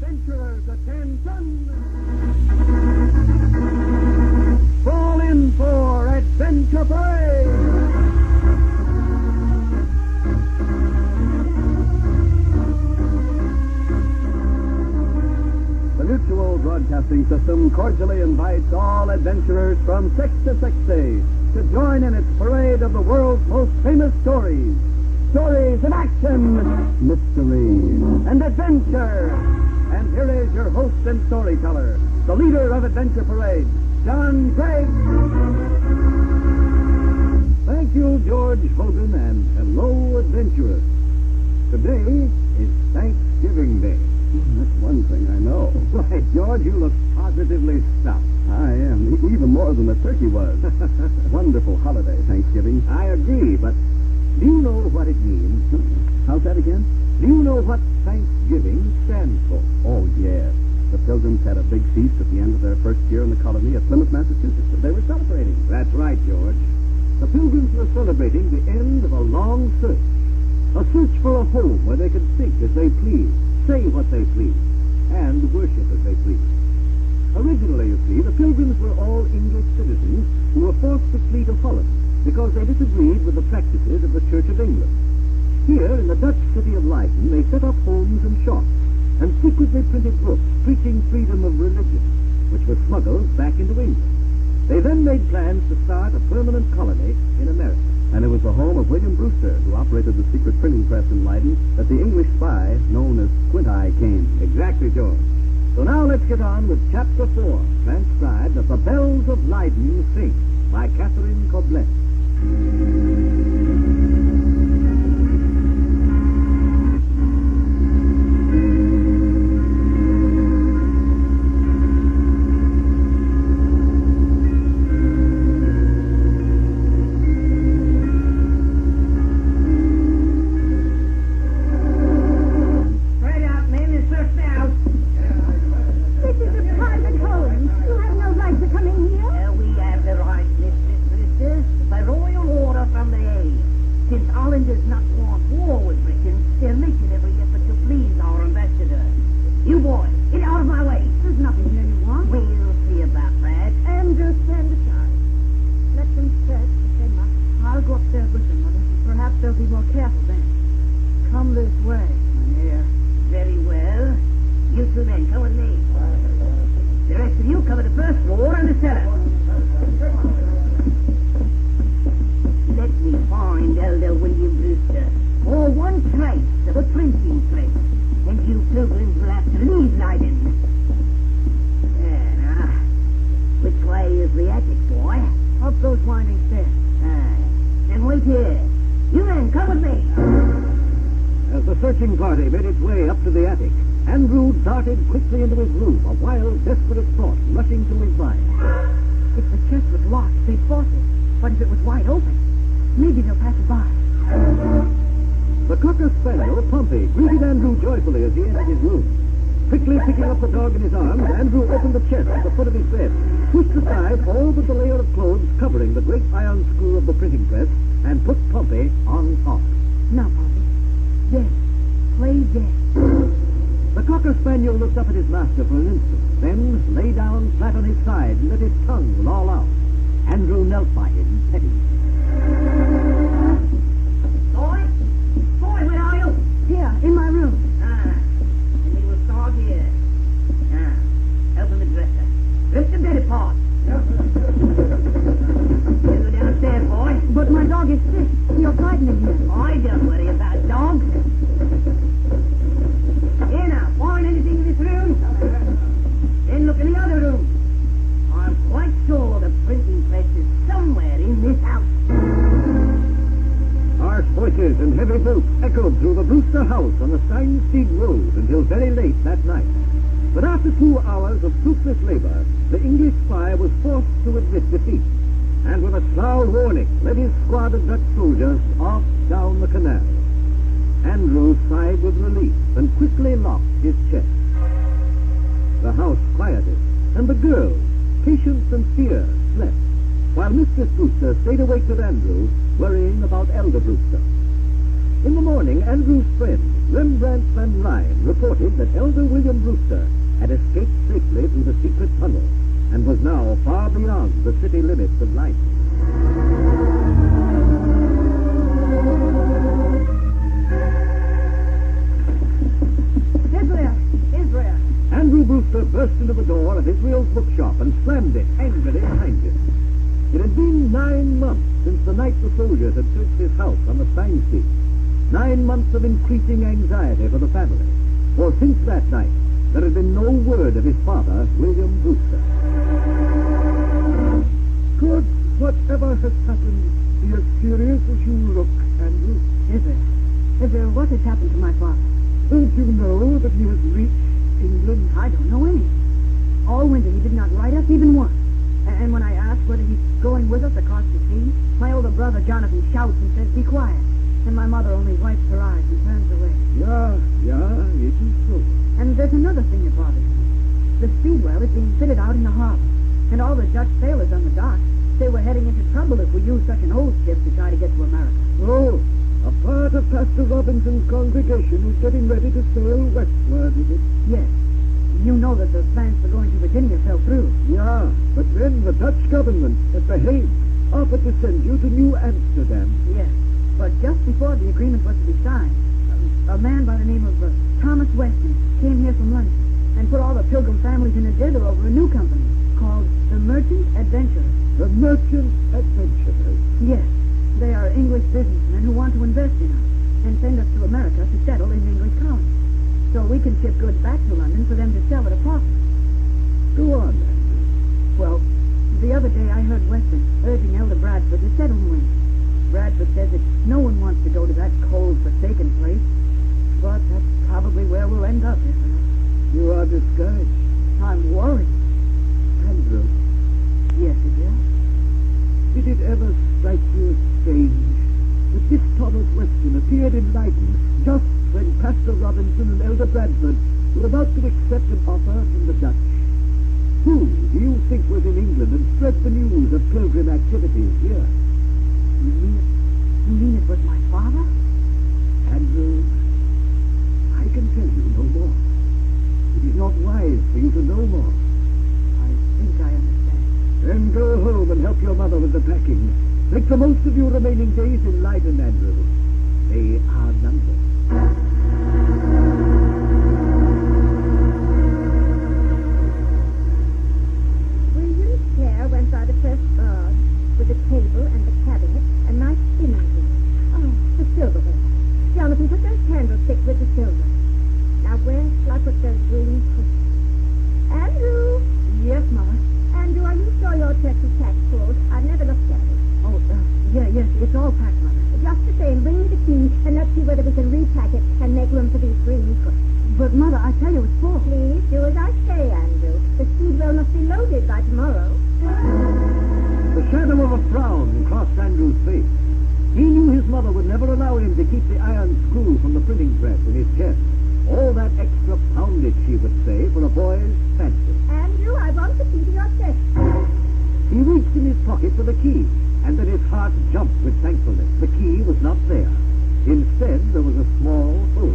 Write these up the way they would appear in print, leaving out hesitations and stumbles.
Adventurers, attention! Fall in for Adventure Parade! The Mutual Broadcasting System cordially invites all adventurers from 6 to 60 to join in its parade of the world's most famous stories. Stories of action, mystery, and adventure. And here is your host and storyteller, the leader of Adventure Parade, John Craig. Thank you, George Hogan, and hello, adventurers. Today is Thanksgiving Day. That's one thing I know. Why, George, you look positively stuffed. I am, even more than the turkey was. Wonderful holiday, Thanksgiving. I agree, but do you know what it means? How's that again? Do you know what Thanksgiving stands for? Oh, yes. The Pilgrims had a big feast at the end of their first year in the colony at Plymouth, Massachusetts. They were celebrating. That's right, George. The Pilgrims were celebrating the end of a long search. A search for a home where they could think as they pleased, say what they pleased, and worship as they pleased. Originally, you see, the Pilgrims were all English citizens who were forced to flee to Holland because they disagreed with the practices of the Church of England. Here, in the Dutch city of Leiden, they set up homes and shops and secretly printed books preaching freedom of religion, which were smuggled back into England. They then made plans to start a permanent colony in America. And it was the home of William Brewster, who operated the secret printing press in Leiden, that the English spy, known as Squint-Eye, came. Exactly, George. So now let's get on with Chapter 4, transcribed of The Bells of Leiden Sing, by Catherine Coblet. Searching party made its way up to the attic. Andrew darted quickly into his room, a wild, desperate thought rushing through his mind. If the chest was locked, they'd force it. But if it was wide open, maybe they'll pass it by. The cocker spaniel, Pompey, greeted Andrew joyfully as he entered his room. Quickly picking up the dog in his arms, Andrew opened the chest at the foot of his bed, pushed aside all but the layer of clothes covering the great iron screw of the printing press, and put Pompey on top. Now, Pompey, dead. Play dead. The cocker spaniel looked up at his master for an instant, then lay down flat on his side and let his tongue loll out. Andrew knelt by him, petting. Boy, where are you? Here, in my room. And we will start here. Open the dresser. Lift the bed apart. You go downstairs, boy. But my dog is sick. He'll frighten me here. I don't worry about dogs. Here now, find anything in this room? Then look in the other room. I'm quite sure the printing press is somewhere in this house. Harsh voices and heavy boots echoed through the Brewster house on the Steinstieg Road until very late that night. But after 2 hours of fruitless labor, the English spy was forced to admit defeat, and with a snarled warning led his squad of Dutch soldiers off down the canal. Andrew sighed with relief and quickly locked his chest. The house quieted, and the girls, Patience and Fear, slept, while Mistress Brewster stayed awake with Andrew, worrying about Elder Brewster. In the morning, Andrew's friend, Rembrandt Van Ryn, reported that Elder William Brewster had escaped safely through the secret tunnel and was now far beyond the city limits of Leiden. Israel! Andrew Brewster burst into the door of Israel's bookshop and slammed it angrily behind him. It had been 9 months since the night the soldiers had searched his house on the Stein Street. 9 months of increasing anxiety for the family. For since that night, there had been no word of his father, William Brewster. Could whatever has happened be as serious as you look, Andrew? Israel, what has happened to my father? Don't you know that he has reached England? I don't know any. All winter he did not write us even once. And when I asked whether he's going with us across the sea, my older brother Jonathan shouts and says, "Be quiet." And my mother only wipes her eyes and turns away. Yeah, it is so. And there's another thing that bothers me. The speedwell is being fitted out in the harbor. And all the Dutch sailors on the dock say we're heading into trouble if we use such an old ship to try to get to America. Oh, a part of Pastor Robinson's congregation is getting ready to sail westward, is it? Yes. You know that the plans for going to Virginia fell through. Yeah, but then the Dutch government at The Hague offered to send you to New Amsterdam. Yes. But just before the agreement was to be signed, a man by the name of Thomas Weston came here from London and put all the Pilgrim families in a dither over a new company called the Merchant Adventurers. The Merchant Adventurers? Yes. They are English businessmen who want to invest in us and send us to America to settle in English colonies. So we can ship goods back to London for them to sell at a profit. Go on, Andrew. Well, the other day I heard Weston urging Elder Bradford to settle in England. Bradford says that no one wants to go to that cold, forsaken place. But that's probably where we'll end up, isn't it? You are discouraged. I'm worried. Andrew, Yes, it is. did it ever strike you as strange that this Thomas Weston appeared in Leiden just when Pastor Robinson and Elder Bradford were about to accept an offer from the Dutch? Who do you think was in England and spread the news of pilgrim activities here? You mean it was my father? Andrew, I can tell you no more. It is not wise for you to know more. I think I understand. Then go home and help your mother with the packing. Make the most of your remaining days in Leiden, Andrew. They are numbered. William's chair went by the first guard, with the table and the cabinet and my spinning wheel. Oh, the silverware. Jonathan, put those candlesticks with the silver. Now, where shall I put those green cushions? Andrew! Yes, Mother. Andrew, are you sure your chest is packed full? I've never looked at it. Oh, yes, it's all packed, Mother. Just the same, bring me the key, and let's see whether we can repack it and make room for these green cushions. But, Mother, I tell you it's full. Please do as I say, Andrew. The speedwell must be loaded by tomorrow. The shadow of a frown crossed Andrew's face. He knew his mother would never allow him to keep the iron screw from the printing press in his chest. All that extra poundage, she would say, for a boy's fancy. Andrew, I want the key to your chest. He reached in his pocket for the key, and then his heart jumped with thankfulness. The key was not there. Instead, there was a small hole.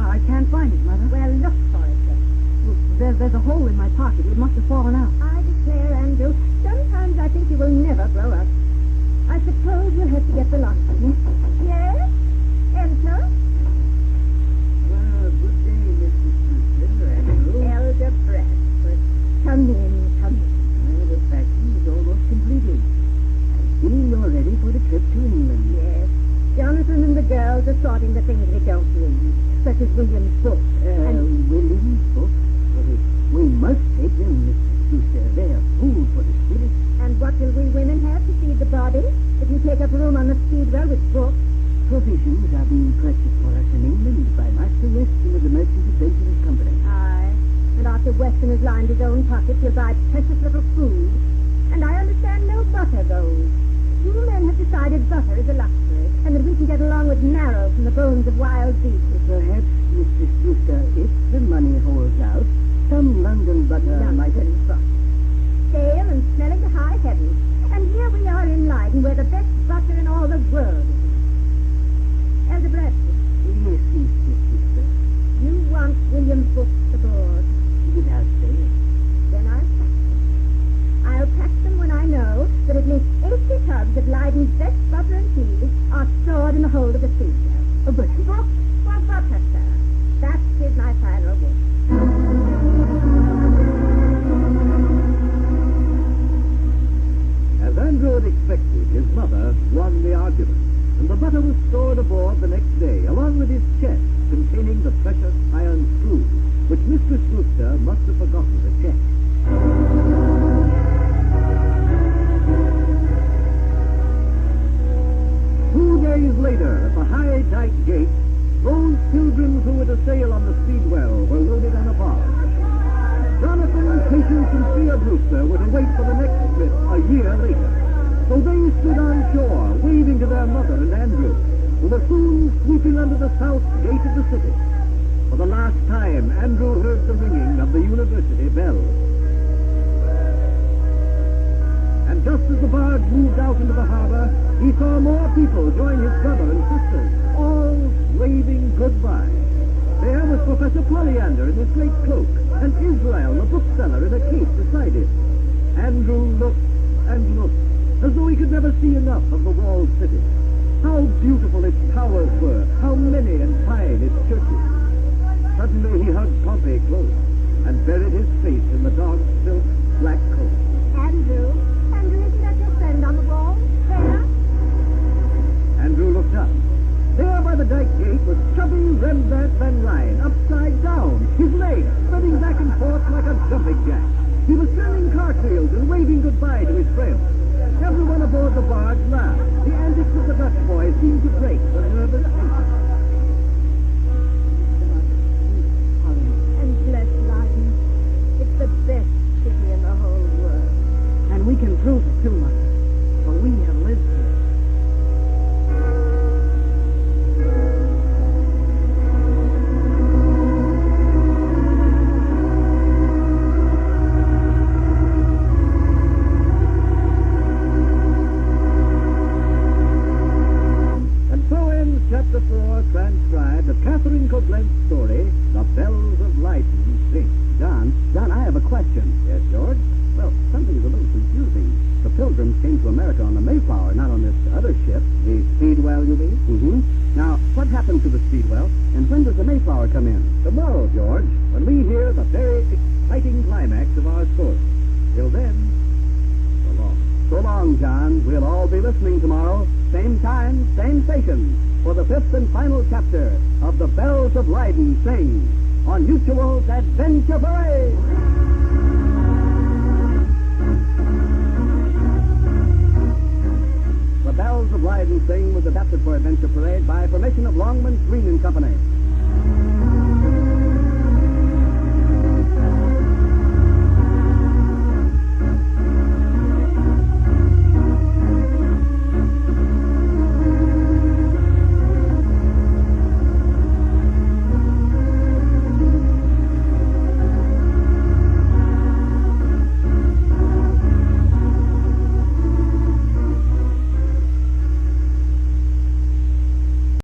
I can't find it, Mother. Well, look for it then. There's a hole in my pocket. It must have fallen out. I declare, Andrew, sometimes I think you will never grow up. I suppose we'll have to get the lock. Yes? Enter. Well, good day, Mrs. Brewster, Andrew. Elder Bradford. Come in, come in. Well, the packing is almost completed. I see you're ready for the trip to England. Yes. Jonathan and the girls are sorting the things we don't need, such as William's book. William's book? Well, we must take them, Mrs. Brewster. They're food for the spirit. And what will we women have to feed the body if you take up room on the speedwell with books? Provisions are being purchased for us in England by Master Weston of the Merchant Adventurers Company. Aye. And after Weston has lined his own pockets, he'll buy precious little food. And I understand no butter goes. You men have decided butter is a luxury, and that we can get along with marrow from the bones of wild beasts. Perhaps, Mrs. Brewster, if the money holds out, some London butter might... London butter. Stale and smelling to high heaven. And here we are in Leiden, where the best butter in all the world is. Elder Bradford. Yes, Mrs. Brewster. Patience and fear Brewster were to wait for the next trip a year later. So they stood on shore, waving to their mother and Andrew, who were soon sweeping under the south gate of the city. For the last time, Andrew heard the ringing of the university bell. And just as the barge moved out into the harbor, he saw more people join his brother and sisters, all waving goodbye. There was Professor Polyander in his great cloak, and Israel, the bookseller, in a case beside him. Andrew looked and looked, as though he could never see enough of the walled city. How beautiful its towers were, how many and fine its churches. Suddenly he hugged Pompey close, and buried his face in the dark silk black coat. Andrew, isn't that your friend on the wall? There? Andrew looked up. There by the dike gate was chubby Rembrandt Van Ryn, upside down, his legs spreading back and forth like a jumping jack. He was turning cartwheels and waving goodbye to his friends. Everyone aboard the barge laughed. The antics of the Dutch boy seemed to break the nervous tension. And bless Leiden. It's the best city in the whole world. And we can prove it too, Mother. For we have lived here. Chapter 4 transcribed of Catherine Koblentz's story, The Bells of Leiden Sing. John, I have a question. Yes, George? Well, something is a little confusing. The Pilgrims came to America on the Mayflower, not on this other ship. The Speedwell, you mean? Mm-hmm. Now, what happened to the Speedwell, and when does the Mayflower come in? Tomorrow, George, when we hear the very exciting climax of our story. Till then, so long. So long, John. We'll all be listening tomorrow, same time, same station, for the fifth and final chapter of The Bells of Leiden Sing on Mutual's Adventure Parade. The Bells of Leiden Sing was adapted for Adventure Parade by permission of Longman, Green and Company.